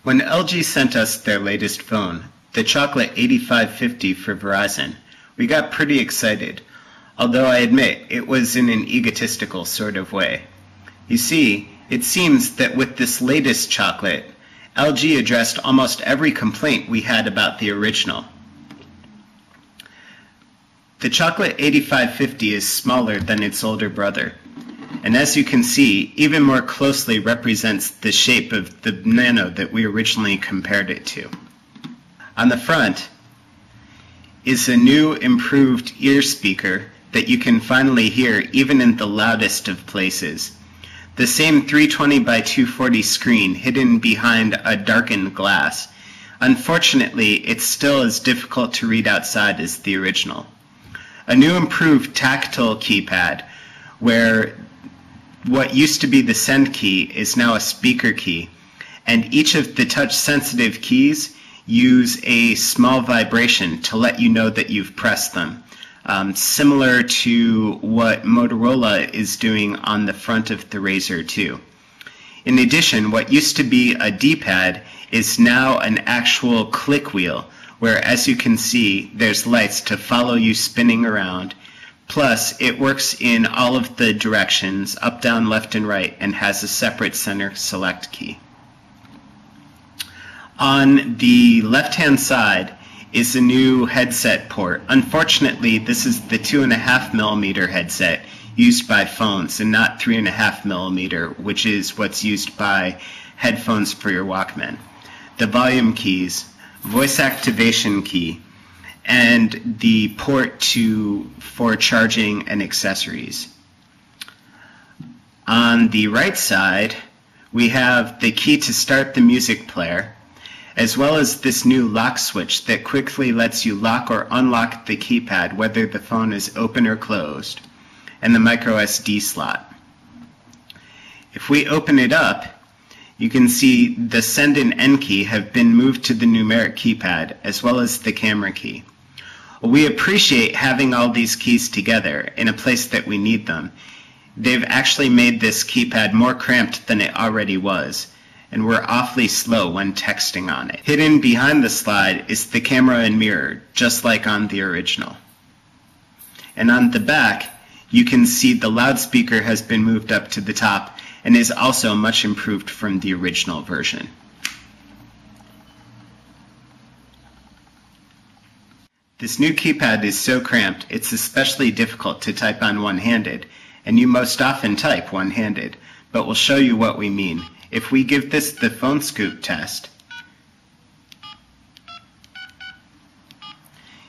When LG sent us their latest phone, the Chocolate 8550 for Verizon, we got pretty excited, although I admit it was in an egotistical sort of way. You see, it seems that with this latest chocolate, LG addressed almost every complaint we had about the original. The Chocolate 8550 is smaller than its older brother, and as you can see, even more closely represents the shape of the Nano that we originally compared it to. On the front is a new improved ear speaker that you can finally hear even in the loudest of places. The same 320 by 240 screen hidden behind a darkened glass. Unfortunately, it's still as difficult to read outside as the original. A new improved tactile keypad where what used to be the send key is now a speaker key, and each of the touch-sensitive keys use a small vibration to let you know that you've pressed them, similar to what Motorola is doing on the front of the Razr 2. In addition, what used to be a D-pad is now an actual click wheel, where, as you can see, there's lights to follow you spinning around. Plus, it works in all of the directions, up, down, left, and right, and has a separate center select key. On the left-hand side is a new headset port. Unfortunately, this is the 2.5mm headset used by phones and not 3.5mm, which is what's used by headphones for your Walkman. The volume keys, voice activation key, and the port for charging and accessories. On the right side, we have the key to start the music player, as well as this new lock switch that quickly lets you lock or unlock the keypad whether the phone is open or closed, and the micro SD slot. If we open it up, you can see the send and end key have been moved to the numeric keypad, as well as the camera key. We appreciate having all these keys together in a place that we need them. They've actually made this keypad more cramped than it already was, and we're awfully slow when texting on it. Hidden behind the slide is the camera and mirror, just like on the original. And on the back, you can see the loudspeaker has been moved up to the top and is also much improved from the original version. This new keypad is so cramped, it's especially difficult to type on one-handed, and you most often type one-handed, but we'll show you what we mean. If we give this the phone scoop test,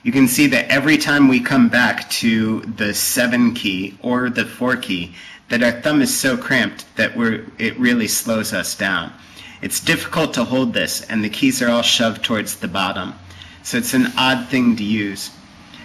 you can see that every time we come back to the 7 key or the 4 key, that our thumb is so cramped that it really slows us down. It's difficult to hold this, and the keys are all shoved towards the bottom, so it's an odd thing to use.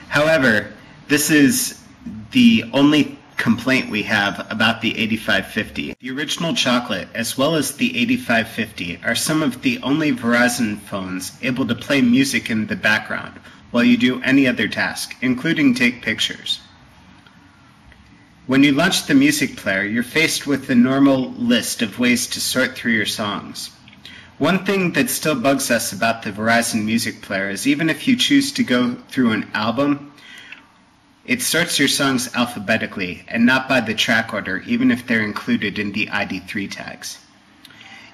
However, this is the only complaint we have about the 8550. The original Chocolate, as well as the 8550, are some of the only Verizon phones able to play music in the background while you do any other task, including take pictures. When you launch the music player, you're faced with the normal list of ways to sort through your songs. One thing that still bugs us about the Verizon music player is even if you choose to go through an album, it sorts your songs alphabetically and not by the track order, even if they're included in the ID3 tags.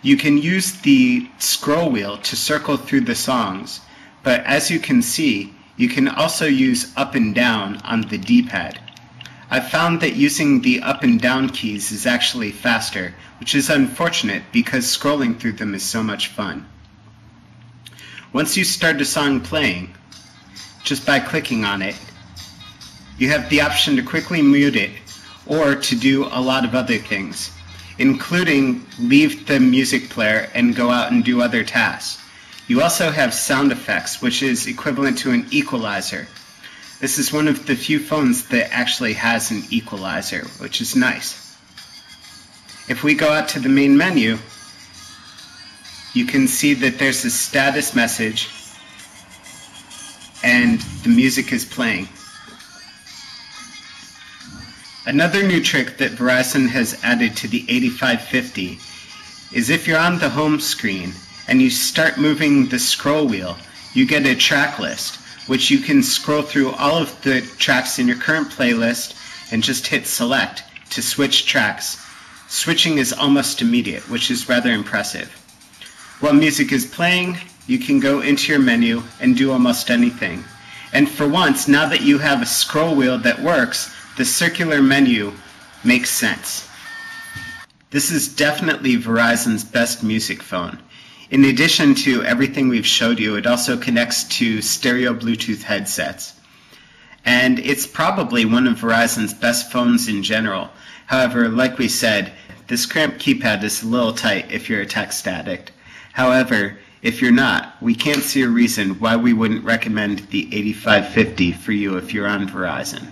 You can use the scroll wheel to circle through the songs, but as you can see, you can also use up and down on the D-pad. I've found that using the up and down keys is actually faster, which is unfortunate because scrolling through them is so much fun. Once you start a song playing, just by clicking on it, you have the option to quickly mute it or to do a lot of other things, including leave the music player and go out and do other tasks. You also have sound effects, which is equivalent to an equalizer. This is one of the few phones that actually has an equalizer, which is nice. If we go out to the main menu, you can see that there's a status message and the music is playing. Another new trick that Verizon has added to the 8550 is if you're on the home screen and you start moving the scroll wheel, you get a track list, which you can scroll through all of the tracks in your current playlist and just hit select to switch tracks. Switching is almost immediate, which is rather impressive. While music is playing, you can go into your menu and do almost anything. And for once, now that you have a scroll wheel that works, the circular menu makes sense. This is definitely Verizon's best music phone. In addition to everything we've showed you, it also connects to stereo Bluetooth headsets. And it's probably one of Verizon's best phones in general. However, like we said, this cramped keypad is a little tight if you're a text addict. However, if you're not, we can't see a reason why we wouldn't recommend the 8550 for you if you're on Verizon.